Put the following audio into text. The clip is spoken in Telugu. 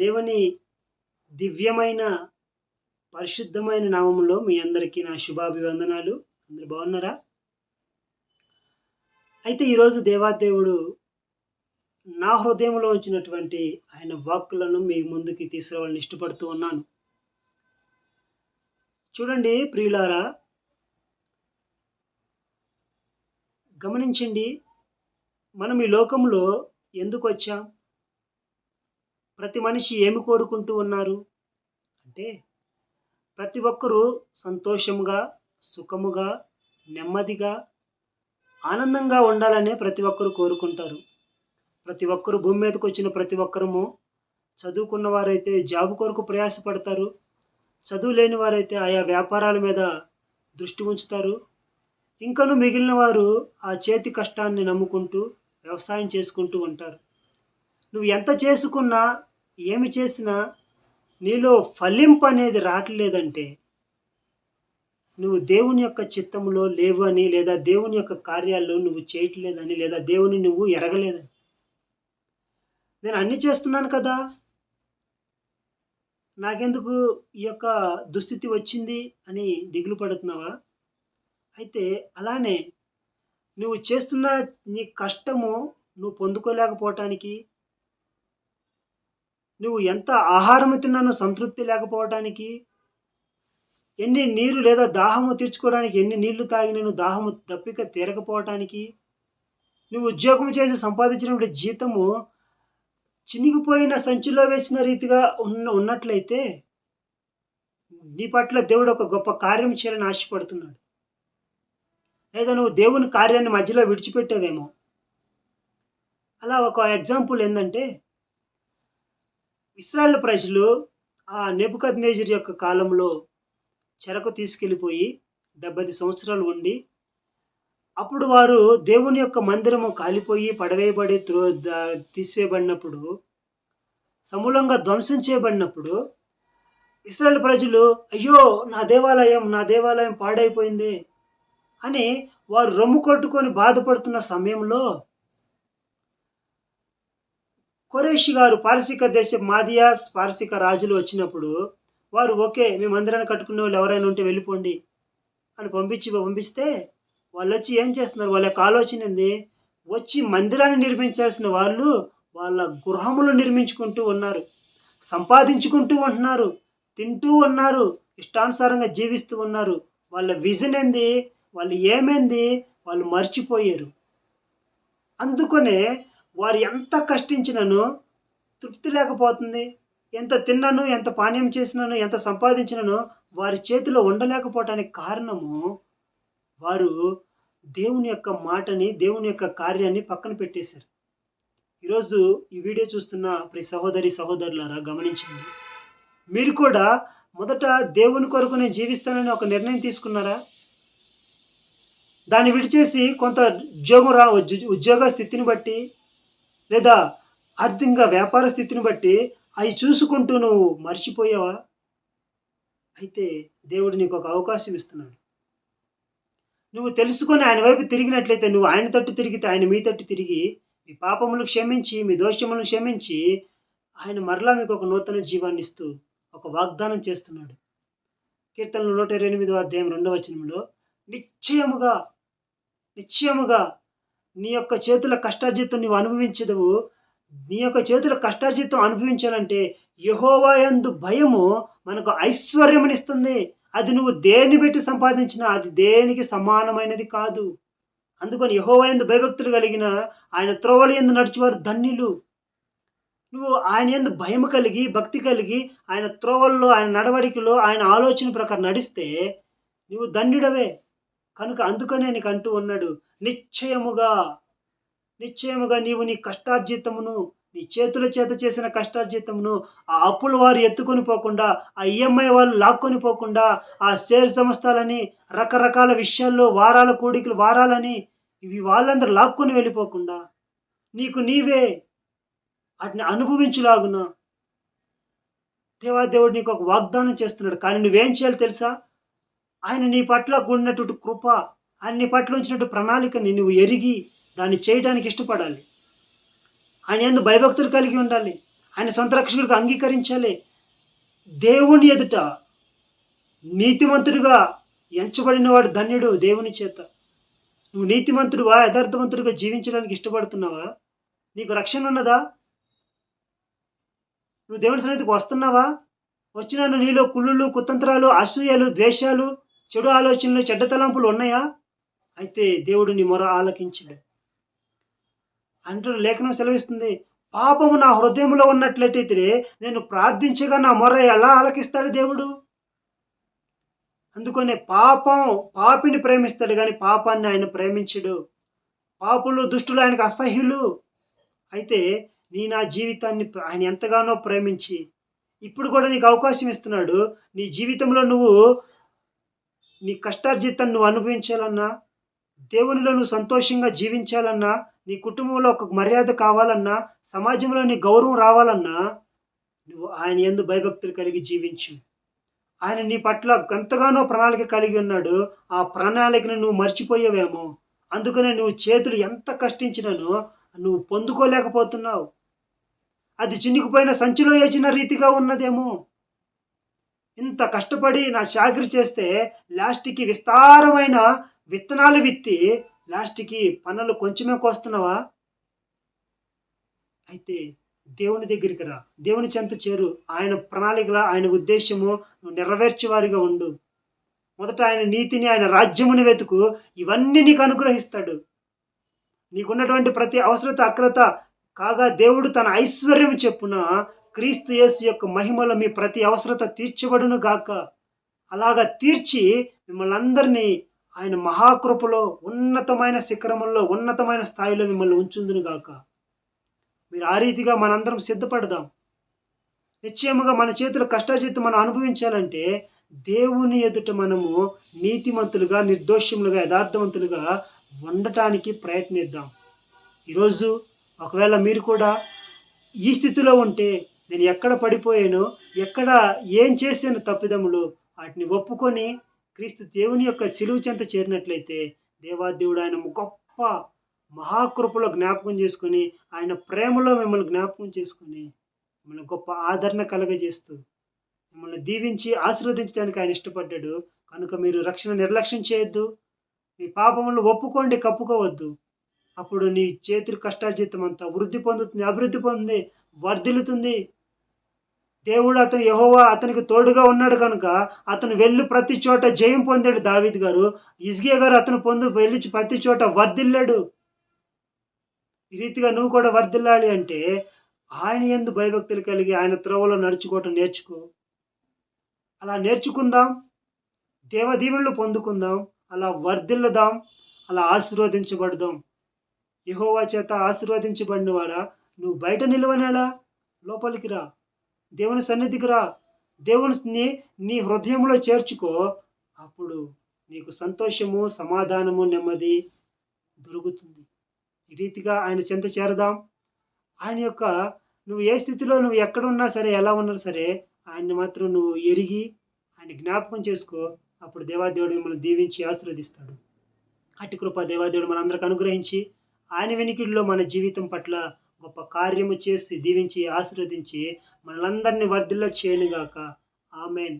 దేవుని దివ్యమైన, పరిశుద్ధమైన నామములో మీ అందరికీ నా శుభాభివందనాలు. అందరూ బాగున్నారా? అయితే ఈరోజు దేవాదేవుడు నా హృదయంలో ఉంచినటువంటి ఆయన వాక్కులను మీ ముందుకి తీసుకురావాలని ఇష్టపడుతూ ఉన్నాను. చూడండి ప్రియులారా, గమనించండి, మనం ఈ లోకంలో ఎందుకు వచ్చాం? ప్రతి మనిషి ఏమి కోరుకుంటూ ఉన్నారు అంటే, ప్రతి ఒక్కరూ సంతోషముగా, సుఖముగా, నెమ్మదిగా, ఆనందంగా ఉండాలనే ప్రతి ఒక్కరు కోరుకుంటారు. ప్రతి ఒక్కరు భూమి మీదకి వచ్చిన ప్రతి ఒక్కరము చదువుకున్న వారైతే జాబ్ కొరకు ప్రయాసపడతారు. చదువు లేని వారైతే ఆయా వ్యాపారాల మీద దృష్టి ఉంచుతారు. ఇంకను మిగిలిన వారు ఆ చేతి కష్టాన్ని నమ్ముకుంటూ వ్యవసాయం చేసుకుంటూ ఉంటారు. నువ్వు ఎంత చేసుకున్నా, ఏమి చేసినా నీలో ఫలింపు అనేది రావట్లేదంటే నువ్వు దేవుని యొక్క చిత్తములో లేవు అని, లేదా దేవుని యొక్క కార్యాల్లో నువ్వు చేయట్లేదని, లేదా దేవుని నువ్వు ఎరగలేదని. నేను అన్ని చేస్తున్నాను కదా, నాకెందుకు ఈ యొక్క దుస్థితి వచ్చింది అని దిగులు పడుతున్నావా? అయితే అలానే నువ్వు చేస్తున్న నీ కష్టము నువ్వు పొందుకోలేకపోవటానికి, నువ్వు ఎంత ఆహారము తిన్నానో సంతృప్తి లేకపోవటానికి, ఎన్ని నీరు లేదా దాహము తీర్చుకోవడానికి ఎన్ని నీళ్లు తాగినను దాహము దప్పిక తీరకపోవటానికి, నువ్వు ఉద్యోగం చేసి సంపాదించినటువంటి జీతము చినిగిపోయిన సంచిలో వేసిన రీతిగా ఉన్నట్లయితే నీ పట్ల దేవుడు ఒక గొప్ప కార్యం చేయాలని ఆశపడుతున్నాడు. లేదా నువ్వు దేవుని కార్యాన్ని మధ్యలో విడిచిపెట్టావేమో. అలా ఒక ఎగ్జాంపుల్ ఏంటంటే, ఇశ్రాయేలు ప్రజలు ఆ నెబుకద్నెజరు యొక్క కాలంలో చెరకు తీసుకెళ్ళిపోయి 70 సంవత్సరాలు ఉండి, అప్పుడు వారు దేవుని యొక్క మందిరము కాలిపోయి పడవేయబడి తీసివేయబడినప్పుడు, సమూలంగా ధ్వంసం చేయబడినప్పుడు ఇశ్రాయేలు ప్రజలు అయ్యో నా దేవాలయం పాడైపోయింది అని వారు రొమ్ము కొట్టుకొని బాధపడుతున్న సమయంలో కొరేషి గారు, పారసీక దేశ మాదియాస్ పారసీక రాజులు వచ్చినప్పుడు వారు ఓకే, మీ మందిరాన్ని కట్టుకునే వాళ్ళు ఎవరైనా ఉంటే వెళ్ళిపోండి అని పంపిస్తే వాళ్ళు వచ్చి ఏం చేస్తున్నారు? వాళ్ళ యొక్క ఆలోచన ఏంది? వచ్చి మందిరాన్ని నిర్మించాల్సిన వాళ్ళు వాళ్ళ గృహములు నిర్మించుకుంటూ ఉన్నారు, సంపాదించుకుంటూ ఉంటున్నారు, తింటూ ఉన్నారు, ఇష్టానుసారంగా జీవిస్తూ ఉన్నారు. వాళ్ళ విజన్ ఏంది? వాళ్ళు ఏమైంది? వాళ్ళు మర్చిపోయారు. అందుకనే వారు ఎంత కష్టించినను తృప్తి లేకపోతుంది. ఎంత తిన్నాను, ఎంత పానీయం చేసినాను, ఎంత సంపాదించినానో వారి చేతిలో ఉండలేకపోవటానికి కారణము, వారు దేవుని యొక్క మాటని, దేవుని యొక్క కార్యాన్ని పక్కన పెట్టేశారు. ఈరోజు ఈ వీడియో చూస్తున్న ప్రతి సహోదరులారా గమనించండి. మీరు కూడా మొదట దేవుని కొరకు నేను జీవిస్తానని ఒక నిర్ణయం తీసుకున్నారా? దాన్ని విడిచేసి కొంత ఉద్యోగ స్థితిని బట్టి, లేదా ఆర్థికంగా వ్యాపార స్థితిని బట్టి అవి చూసుకుంటూ నువ్వు మర్చిపోయావా? అయితే దేవుడు నీకు ఒక అవకాశం ఇస్తున్నాడు. నువ్వు తెలుసుకొని ఆయన వైపు తిరిగినట్లయితే, నువ్వు ఆయన తట్టు తిరిగితే ఆయన మీ తట్టు తిరిగి మీ పాపములు క్షమించి, మీ దోషములను క్షమించి ఆయన మరలా మీకు ఒక నూతన జీవాన్ని ఇస్తూ ఒక వాగ్దానం చేస్తున్నాడు. కీర్తనలు 128వ అధ్యాయం 2వ వచనంలో నిశ్చయముగా నీ యొక్క చేతుల కష్టార్జితం నీవు అనుభవించదవు. నీ యొక్క చేతుల కష్టార్జితం అనుభవించాలంటే యెహోవా యందు భయము మనకు ఐశ్వర్యమునిస్తుంది. అది నువ్వు దేన్ని బట్టి సంపాదించినా అది దేనికి సమానమైనది కాదు. అందుకని యెహోవా యందు భయభక్తులు కలిగిన ఆయన త్రోవల యందు నడుచువారు ధన్యులు. నువ్వు ఆయన యందు భయం కలిగి, భక్తి కలిగి, ఆయన త్రోవల్లో, ఆయన నడవడికలో, ఆయన ఆలోచన ప్రకారం నడిస్తే నువ్వు ధన్యుడవే. కనుక అందుకనే నీకు అంటూ ఉన్నాడు, నిశ్చయముగా నీవు నీ కష్టార్జితమును, నీ చేతుల చేత చేసిన కష్టార్జితమును ఆ అప్పుల వారు ఎత్తుకొని పోకుండా, ఆ ఈఎంఐ వాళ్ళు లాక్కొని పోకుండా, ఆ షేర్ సంస్థలని, రకరకాల విషయాల్లో వారాల కూడికలు వారాలని ఇవి వాళ్ళందరూ లాక్కొని వెళ్ళిపోకుండా నీకు నీవే వాటిని అనుభవించులాగున దేవాదేవుడు నీకు ఒక వాగ్దానం చేస్తున్నాడు. కానీ నువ్వేం చేయాలి తెలుసా? ఆయన నీ పట్ల కూడినటువంటి కృప, ఆయన నీ పట్ల ఉంచినట్టు ప్రణాళికని నువ్వు ఎరిగి దాన్ని చేయడానికి ఇష్టపడాలి. ఆయన యందు భయభక్తులు కలిగి ఉండాలి. ఆయన సొంత రక్షకుడిగా అంగీకరించాలి. దేవుని ఎదుట నీతిమంతుడిగా ఎంచబడినవాడు ధన్యుడు దేవుని చేత. నువ్వు నీతిమంతుడివా? యథార్థవంతుడిగా జీవించడానికి ఇష్టపడుతున్నావా? నీకు రక్షణ ఉన్నదా? నువ్వు దేవుని సన్నిధికి వస్తున్నావా? వచ్చిన నీలో కుళ్ళులు, కుతంత్రాలు, అసూయలు, ద్వేషాలు, చెడు ఆలోచనలు, చెడ్డ తలంపులు ఉన్నాయా? అయితే దేవుడు నీ మొర ఆలకించడు. అంటూ లేఖనం సెలవిస్తుంది, పాపము నా హృదయంలో ఉన్నట్లయితే నేను ప్రార్థించగా నా మొర ఎలా ఆలకిస్తాడు దేవుడు? అందుకనే పాపిని ప్రేమిస్తాడు కానీ పాపాన్ని ఆయన ప్రేమించడు. పాపులు, దుష్టులు ఆయనకు అసహ్యులు. అయితే నా జీవితాన్ని ఆయన ఎంతగానో ప్రేమించి ఇప్పుడు కూడా నీకు అవకాశం ఇస్తున్నాడు. నీ జీవితంలో నువ్వు నీ కష్టార్జితాన్ని నువ్వు అనుభవించాలన్నా, దేవునిలో నువ్వు సంతోషంగా జీవించాలన్నా, నీ కుటుంబంలో ఒక మర్యాద కావాలన్నా, సమాజంలో నీ గౌరవం రావాలన్నా, నువ్వు ఆయన యందు భయభక్తులు కలిగి జీవించు. ఆయన నీ పట్ల ఎంతగానో ప్రణాళిక కలిగి ఉన్నాడు. ఆ ప్రణాళికను నువ్వు మర్చిపోయావేమో. అందుకనే నువ్వు చేతులు ఎంత కష్టించినానో నువ్వు పొందుకోలేకపోతున్నావు. అది చినిగిపోయిన సంచిలో వేసిన రీతిగా ఉన్నదేమో. ఇంత కష్టపడి నా చాకిరీ చేస్తే లాస్ట్‌కి విస్తారమైన విత్తనాలు విత్తి లాస్ట్‌కి పనులు కొంచెమే కోస్తున్నావా? అయితే దేవుని దగ్గరికి రా. దేవుని చెంత చేరు. ఆయన ప్రణాళికల, ఆయన ఉద్దేశ్యము నువ్వు నెరవేర్చేవారిగా ఉండు. మొదట ఆయన నీతిని, ఆయన రాజ్యముని వెతుకు. ఇవన్నీ నీకు అనుగ్రహిస్తాడు. నీకున్నటువంటి ప్రతి అవసరత, అక్రత కాగా దేవుడు తన ఐశ్వర్యం చొప్పున క్రీస్తు యేసు యొక్క మహిమలో మీ ప్రతి అవసరత తీర్చబడును గాక. అలాగా తీర్చి మిమ్మల్ని అందరినీ ఆయన మహాకృపలో ఉన్నతమైన శిఖరముల్లో, ఉన్నతమైన స్థాయిలో మిమ్మల్ని ఉంచుందును గాక. మీరు ఆ రీతిగా మనందరం సిద్ధపడదాం. నిశ్చయముగా మన చేతుల కష్టార్జితం మనం అనుభవించాలంటే దేవుని ఎదుట మనము నీతిమంతులుగా, నిర్దోషములుగా, యథార్థవంతులుగా ఉండటానికి ప్రయత్నిద్దాం. ఈరోజు ఒకవేళ మీరు కూడా ఈ స్థితిలో ఉంటే, నేను ఎక్కడ పడిపోయానో, ఎక్కడ ఏం చేశాను తప్పిదములు, వాటిని ఒప్పుకొని క్రీస్తు దేవుని యొక్క సిలువ చెంత చేరినట్లయితే దేవాదేవుడు ఆయన గొప్ప మహాకృపలో జ్ఞాపకం చేసుకొని, ఆయన ప్రేమలో మిమ్మల్ని జ్ఞాపకం చేసుకొని, మిమ్మల్ని గొప్ప ఆదరణ కలగజేస్తూ, మిమ్మల్ని దీవించి ఆశీర్వదించడానికి ఆయన ఇష్టపడ్డాడు. కనుక మీరు రక్షణ నిర్లక్ష్యం చేయొద్దు. మీ పాపములను ఒప్పుకోండి, కప్పుకోవద్దు. అప్పుడు నీ చేతుల కష్టార్జితం అంతా వృద్ధి పొందుతుంది, అభివృద్ధి పొంది వర్ధిల్లుతుంది. దేవుడు యెహోవా అతనికి తోడుగా ఉన్నాడు కనుక అతను వెళ్ళి ప్రతి చోట జయం పొందాడు. దావీదు గారు, హిజ్కియా గారు అతను వెళ్ళి ప్రతి చోట వర్ధిల్లాడు. ఈ రీతిగా నువ్వు కూడా వర్ధిల్లాలి అంటే ఆయన యందు భయభక్తులు కలిగి ఆయన త్రోవలో నడుచుకోవటం నేర్చుకో. అలా నేర్చుకుందాం, దేవదీవెనలు పొందుకుందాం, అలా వర్ధిల్లుదాం, అలా ఆశీర్వదించబడదాం. యెహోవా చేత ఆశీర్వదించబడినవాడా, నువ్వు బయట నిలవనేలా, లోపలికి రా, దేవుని సన్నిధికి రా, దేవుని నీ హృదయంలో చేర్చుకో. అప్పుడు నీకు సంతోషము, సమాధానము, నెమ్మది దొరుకుతుంది. ఈ రీతిగా ఆయన చెంత చేరదాం. ఆయన యొక్క నువ్వు ఏ స్థితిలో, నువ్వు ఎక్కడున్నా సరే, ఎలా ఉన్నా సరే, ఆయన్ని మాత్రం నువ్వు ఎరిగి ఆయన జ్ఞాపకం చేసుకో. అప్పుడు దేవాదేవుడు మిమ్మల్ని దీవించి ఆశీర్వదిస్తాడు. అట్టి కృప దేవాదేవుడు మనందరికి అనుగ్రహించి ఆయన వెనికిడిలో మన జీవితం పట్ల గొప్ప కార్యము చేసి దీవించి ఆశీర్వదించి మనలందరినీ వర్ధిల్ల చేయనుగాక. ఆమేన్.